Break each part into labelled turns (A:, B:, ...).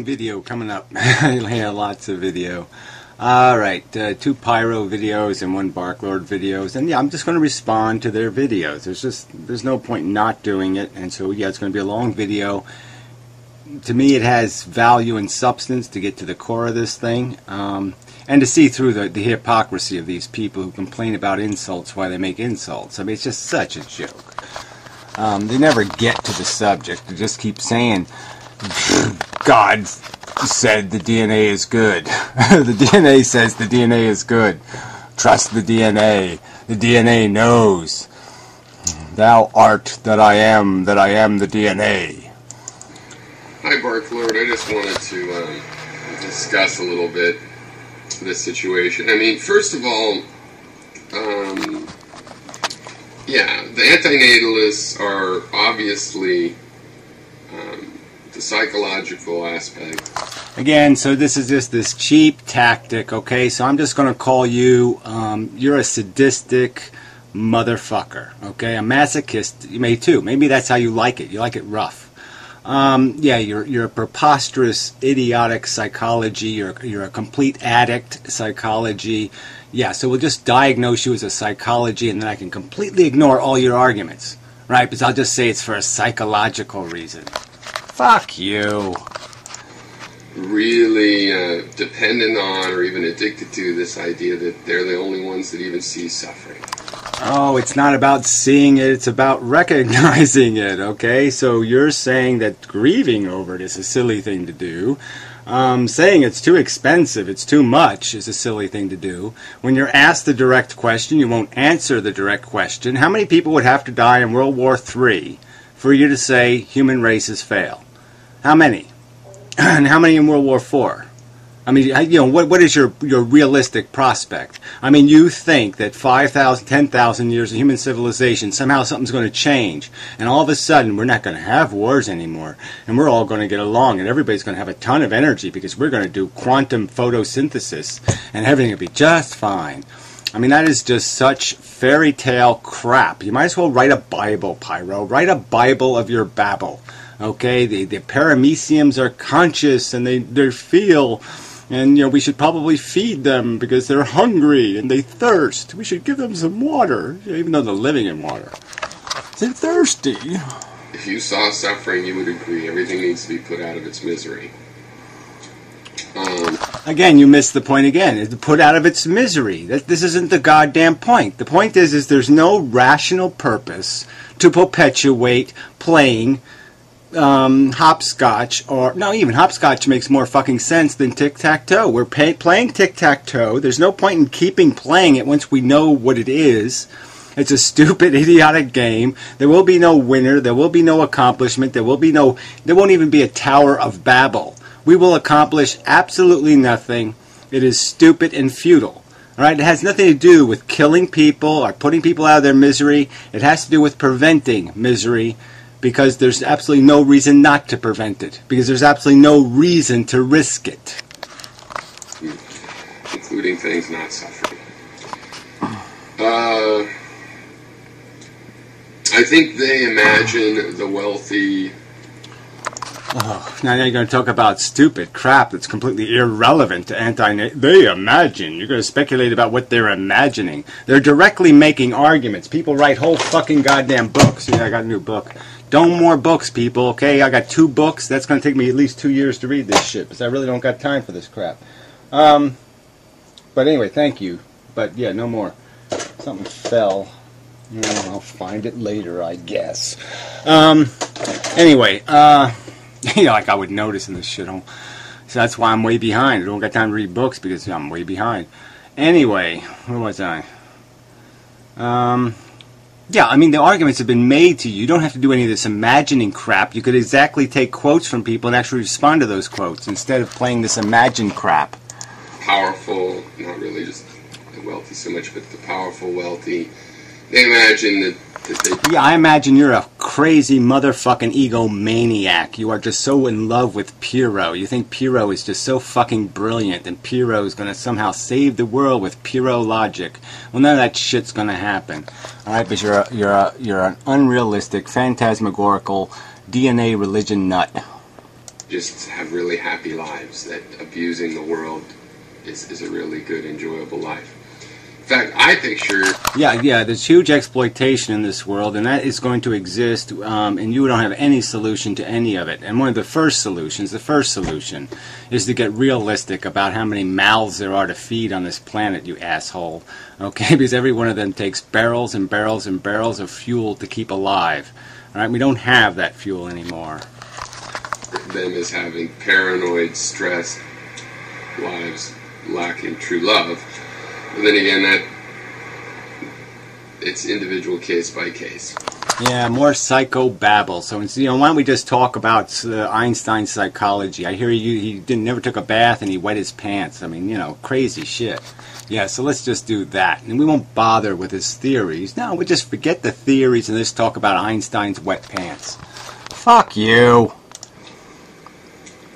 A: video coming up. Yeah, lots of video. Alright, 2 Pyro videos and 1 barklord videos. And yeah, I'm just going to respond to their videos. There's no point not doing it. And so yeah, it's going to be a long video. To me, it has value and substance to get to the core of this thing. And to see through the hypocrisy of these people who complain about insults while they make insults. I mean, it's just such a joke. They never get to the subject. They just keep saying, God said the DNA is good. The DNA says the DNA is good. Trust the DNA. The DNA knows. Thou art that I am the DNA.
B: Hi, barklord. I just wanted to discuss a little bit this situation. I mean, first of all, yeah, the antinatalists are obviously the psychological aspect.
A: Again, so this is just this cheap tactic, okay? So I'm just going to call you, you're a sadistic motherfucker, okay? A masochist, you may too. Maybe that's how you like it. You like it rough. Yeah, you're a preposterous, idiotic psychology. You're a complete addict psychology. Yeah, so we'll just diagnose you as a psychology, and then I can completely ignore all your arguments, right? Because I'll just say it's for a psychological reason. Fuck you.
B: Really dependent on or even addicted to this idea that they're the only ones that even see suffering.
A: Oh, it's not about seeing it, it's about recognizing it, okay? So you're saying that grieving over it is a silly thing to do. Saying it's too expensive, it's too much is a silly thing to do. When you're asked the direct question, you won't answer the direct question. How many people would have to die in World War III for you to say human races fail? How many? And how many in World War IV? I mean, you know, what is your realistic prospect? I mean, you think that 5,000, 10,000 years of human civilization, somehow something's going to change, and all of a sudden we're not going to have wars anymore, and we're all going to get along, and everybody's going to have a ton of energy because we're going to do quantum photosynthesis, and everything will be just fine. I mean, that is just such fairy tale crap. You might as well write a Bible, Pyro. Write a Bible of your babble. Okay, the parameciums are conscious, and they feel... And, you know, we should probably feed them because they're hungry and they thirst. We should give them some water, even though they're living in water. They're thirsty.
B: If you saw suffering, you would agree everything needs to be put out of its misery.
A: Again, you missed the point again. It's put out of its misery. This isn't the goddamn point. The point is there's no rational purpose to perpetuate playing hopscotch, or no, even hopscotch makes more fucking sense than tic-tac-toe. We're playing tic-tac-toe. There's no point in keeping playing it once we know what it is. It's a stupid, idiotic game. There will be no winner. There will be no accomplishment. There won't even be a Tower of Babel. We will accomplish absolutely nothing. It is stupid and futile. All right? It has nothing to do with killing people or putting people out of their misery. It has to do with preventing misery. Because there's absolutely no reason not to prevent it. Because there's absolutely no reason to risk it.
B: Including things not suffering. I think they imagine the wealthy...
A: Oh, now you're going to talk about stupid crap that's completely irrelevant to They imagine. You're going to speculate about what they're imagining. They're directly making arguments. People write whole fucking goddamn books. Yeah, I got a new book. Don't more books, people, okay? I got 2 books. That's going to take me at least 2 years to read this shit, because I really don't got time for this crap. But anyway, thank you. But, yeah, no more. Something fell. I'll find it later, I guess. Anyway, you know, like I would notice in this shithole. So that's why I'm way behind. I don't got time to read books, because I'm way behind. Anyway, where was I? Yeah, I mean, the arguments have been made to you. You don't have to do any of this imagining crap. You could exactly take quotes from people and actually respond to those quotes instead of playing this imagined crap.
B: Powerful, not really just the wealthy so much, but the powerful, wealthy. They imagine that they...
A: Yeah, I imagine you're a crazy motherfucking egomaniac. You are just so in love with Pyrrho. You think Pyrrho is just so fucking brilliant, and Pyrrho is going to somehow save the world with Pyrrho logic. Well, none of that shit's going to happen. All right, because you're an unrealistic, phantasmagorical DNA religion nut.
B: just have really happy lives, that abusing the world is a really good, enjoyable life. In fact, I picture...
A: Yeah, there's huge exploitation in this world, and that is going to exist, and you don't have any solution to any of it. And one of the first solution, is to get realistic about how many mouths there are to feed on this planet, you asshole. Okay, because every one of them takes barrels and barrels and barrels of fuel to keep alive. All right, we don't have that fuel anymore.
B: Them as having paranoid, stressed lives, lacking true love. And then again, that it's individual case by case.
A: Yeah, more psychobabble. So, why don't we just talk about Einstein's psychology? I hear he never took a bath and he wet his pants. I mean, crazy shit. Yeah, so let's just do that. And we won't bother with his theories. No, we just forget the theories and just talk about Einstein's wet pants. Fuck you.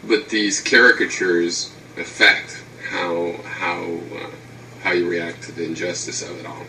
B: But these caricatures affect how you react to the injustice of it all.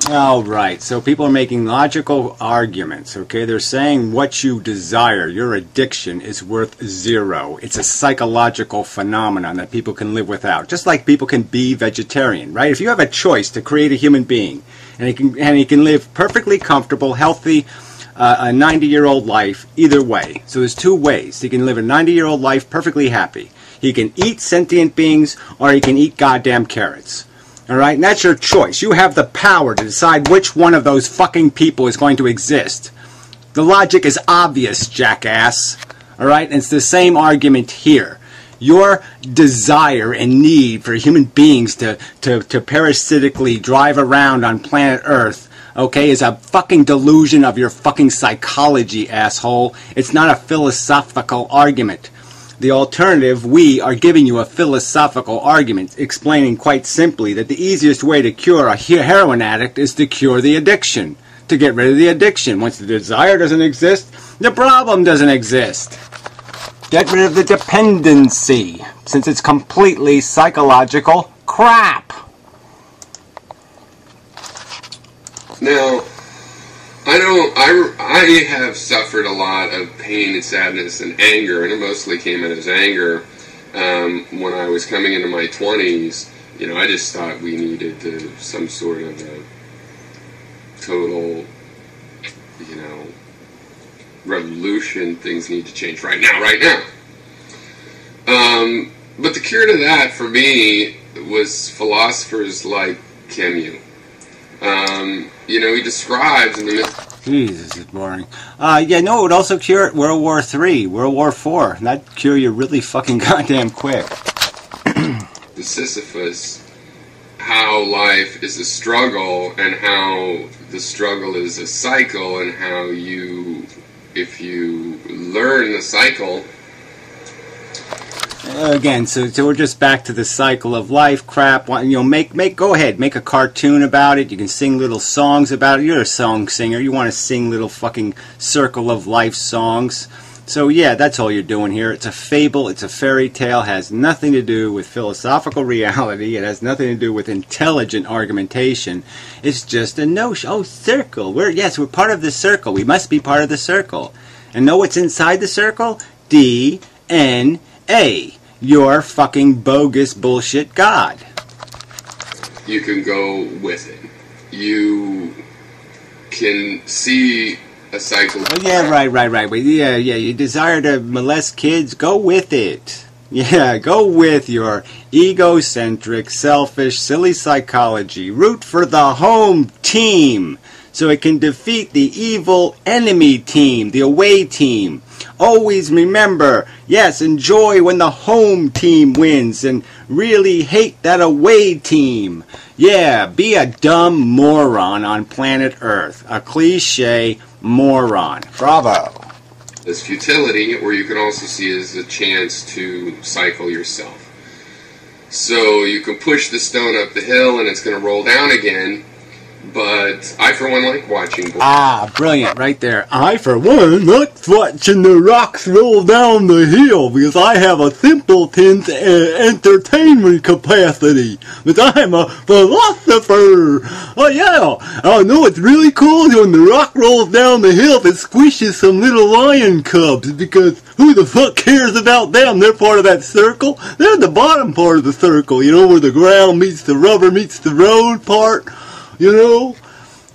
A: All right, so people are making logical arguments, okay? They're saying what you desire, your addiction, is worth zero. It's a psychological phenomenon that people can live without, just like people can be vegetarian, right? If you have a choice to create a human being, and he can live perfectly comfortable, healthy, a 90-year-old life, either way. So there's two ways. He can live a 90-year-old life perfectly happy. He can eat sentient beings, or he can eat goddamn carrots. All right, and that's your choice. You have the power to decide which one of those fucking people is going to exist. The logic is obvious, jackass. All right, and it's the same argument here. Your desire and need for human beings to parasitically drive around on planet Earth, okay, is a fucking delusion of your fucking psychology, asshole. It's not a philosophical argument. The alternative, we are giving you a philosophical argument explaining quite simply that the easiest way to cure a heroin addict is to cure the addiction, to get rid of the addiction. Once the desire doesn't exist, the problem doesn't exist. Get rid of the dependency, since it's completely psychological crap.
B: Now, I have suffered a lot of pain and sadness and anger, and it mostly came out as anger when I was coming into my 20s. I just thought we needed some sort of a total, revolution. Things need to change right now. But the cure to that, for me, was philosophers like Camus. He describes in the...
A: Jesus, this is boring. It would also cure World War III, World War IV. And that'd cure you really fucking goddamn quick.
B: The Sisyphus, how life is a struggle, and how the struggle is a cycle, and how if you learn the cycle...
A: Again, so we're just back to the cycle of life crap. Go ahead, make a cartoon about it. You can sing little songs about it. You're a song singer. You want to sing little fucking circle of life songs. So yeah, that's all you're doing here. It's a fable. It's a fairy tale. It has nothing to do with philosophical reality. It has nothing to do with intelligent argumentation. It's just a notion. Oh, circle. We're part of the circle. We must be part of the circle. And know what's inside the circle? DNA. Your fucking bogus bullshit God.
B: You can go with it. You can see a cycle.
A: Oh, yeah, right. Yeah, you desire to molest kids? Go with it. Yeah, go with your egocentric, selfish, silly psychology. Root for the home team so it can defeat the evil enemy team, the away team. Always remember, yes, enjoy when the home team wins and really hate that away team. Yeah, be a dumb moron on planet Earth. A cliche moron. Bravo.
B: There's futility, or you can also see it as a chance to cycle yourself. So you can push the stone up the hill and it's going to roll down again, But I, for one, like watching.
A: Ah, brilliant, right there. I, for one, like watching the rocks roll down the hill because I have a simpleton's entertainment capacity. Because I'm a philosopher. Oh, yeah. I know it's really cool when the rock rolls down the hill and squishes some little lion cubs because who the fuck cares about them? They're part of that circle. They're the bottom part of the circle, you know, where the ground meets the rubber meets the road part. You know?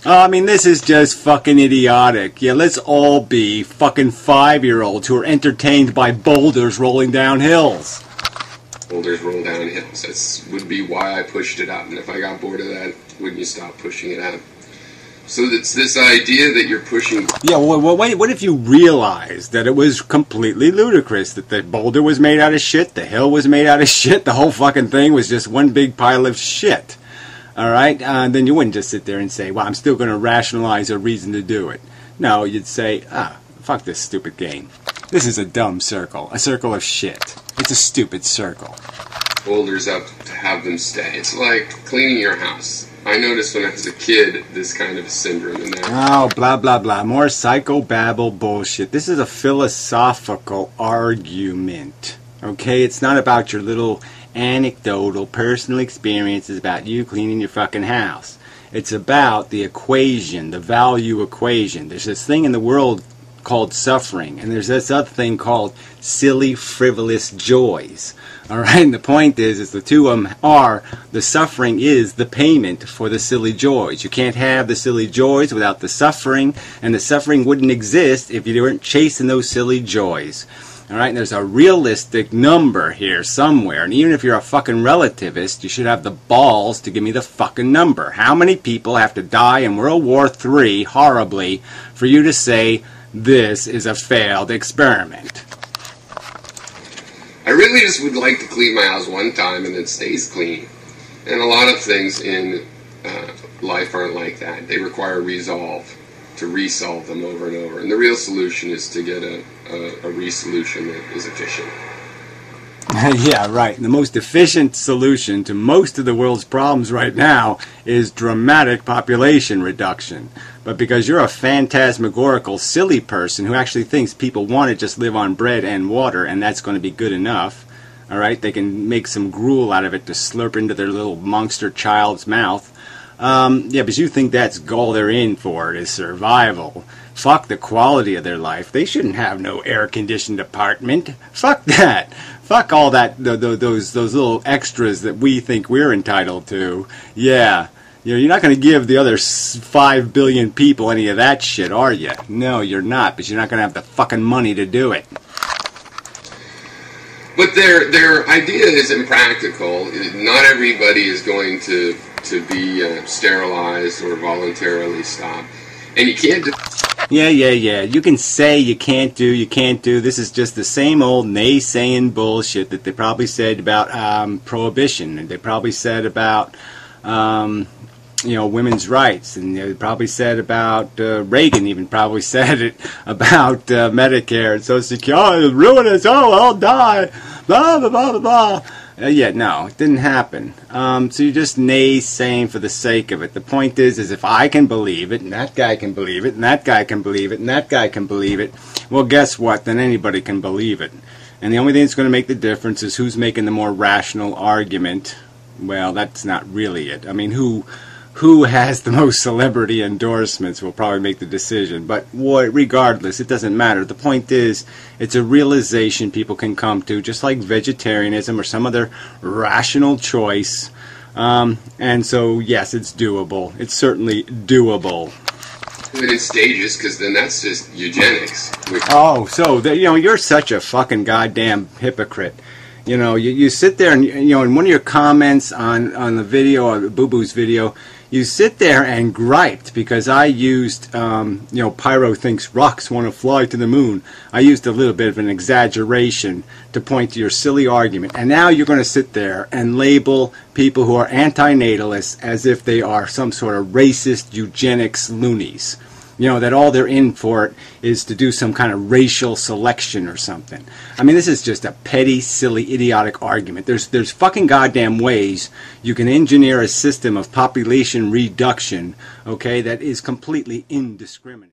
A: I mean, this is just fucking idiotic. Yeah, let's all be fucking 5-year-olds who are entertained by boulders rolling down hills.
B: Boulders roll down hills. That would be why I pushed it up. And if I got bored of that, wouldn't you stop pushing it up? So it's this idea that you're pushing...
A: Yeah, well, wait, what if you realized that it was completely ludicrous, that the boulder was made out of shit, the hill was made out of shit, the whole fucking thing was just one big pile of shit? Alright, then you wouldn't just sit there and say, well, I'm still going to rationalize a reason to do it. No, you'd say, fuck this stupid game. This is a dumb circle. A circle of shit. It's a stupid circle.
B: Boulders up to have them stay. It's like cleaning your house. I noticed when I was a kid, this kind of syndrome in there.
A: Oh, blah, blah, blah. More psychobabble bullshit. This is a philosophical argument. Okay? It's not about your little anecdotal personal experiences about you cleaning your fucking house. It's about the equation, the value equation. There's this thing in the world called suffering, and there's this other thing called silly, frivolous joys. Alright, and the point is the two of them are, the suffering is the payment for the silly joys. You can't have the silly joys without the suffering, and the suffering wouldn't exist if you weren't chasing those silly joys. Alright, and there's a realistic number here somewhere, and even if you're a fucking relativist, you should have the balls to give me the fucking number. How many people have to die in World War III horribly for you to say this is a failed experiment?
B: I really just would like to clean my house one time and it stays clean. And a lot of things in life aren't like that. They require resolve, to resolve them over and over. And the real solution is to get a resolution that is efficient.
A: Yeah, right. The most efficient solution to most of the world's problems right now is dramatic population reduction. But because you're a phantasmagorical, silly person who actually thinks people want to just live on bread and water and that's going to be good enough, alright, they can make some gruel out of it to slurp into their little monster child's mouth. Yeah, but you think that's all they're in for, is survival. Fuck the quality of their life. They shouldn't have no air-conditioned apartment. Fuck that. Fuck all that, those little extras that we think we're entitled to. Yeah. You know, you're not going to give the other 5 billion people any of that shit, are you? No, you're not, but you're not going to have the fucking money to do it.
B: But their idea is impractical. Not everybody is going to be sterilized or voluntarily stopped. And you can't do...
A: Yeah. You can say you can't do. This is just the same old naysaying bullshit that they probably said about prohibition. And they probably said about... women's rights, and they probably said about Reagan, even probably said it about Medicare and Social Security. Oh, ruin us, I'll die, blah, blah, blah, blah, blah. Yeah, no, it didn't happen. So you're just naysaying for the sake of it. The point is if I can believe it, and that guy can believe it, and that guy can believe it, and that guy can believe it, well, guess what? Then anybody can believe it. And the only thing that's going to make the difference is who's making the more rational argument. Well, that's not really it. I mean, who has the most celebrity endorsements will probably make the decision. But regardless, it doesn't matter. The point is, it's a realization people can come to, just like vegetarianism or some other rational choice. And so, yes, it's doable. It's certainly doable.
B: Do it in stages, because then that's just eugenics.
A: Oh, so, you're such a fucking goddamn hypocrite. You sit there and, in one of your comments on the video, Boo Boo's video, you sit there and griped because I used, Pyrrho thinks rocks want to fly to the moon. I used a little bit of an exaggeration to point to your silly argument. And now you're going to sit there and label people who are antinatalists as if they are some sort of racist eugenics loonies. You know, that all they're in for it is to do some kind of racial selection or something. I mean, this is just a petty, silly, idiotic argument. There's fucking goddamn ways you can engineer a system of population reduction, okay, that is completely indiscriminate.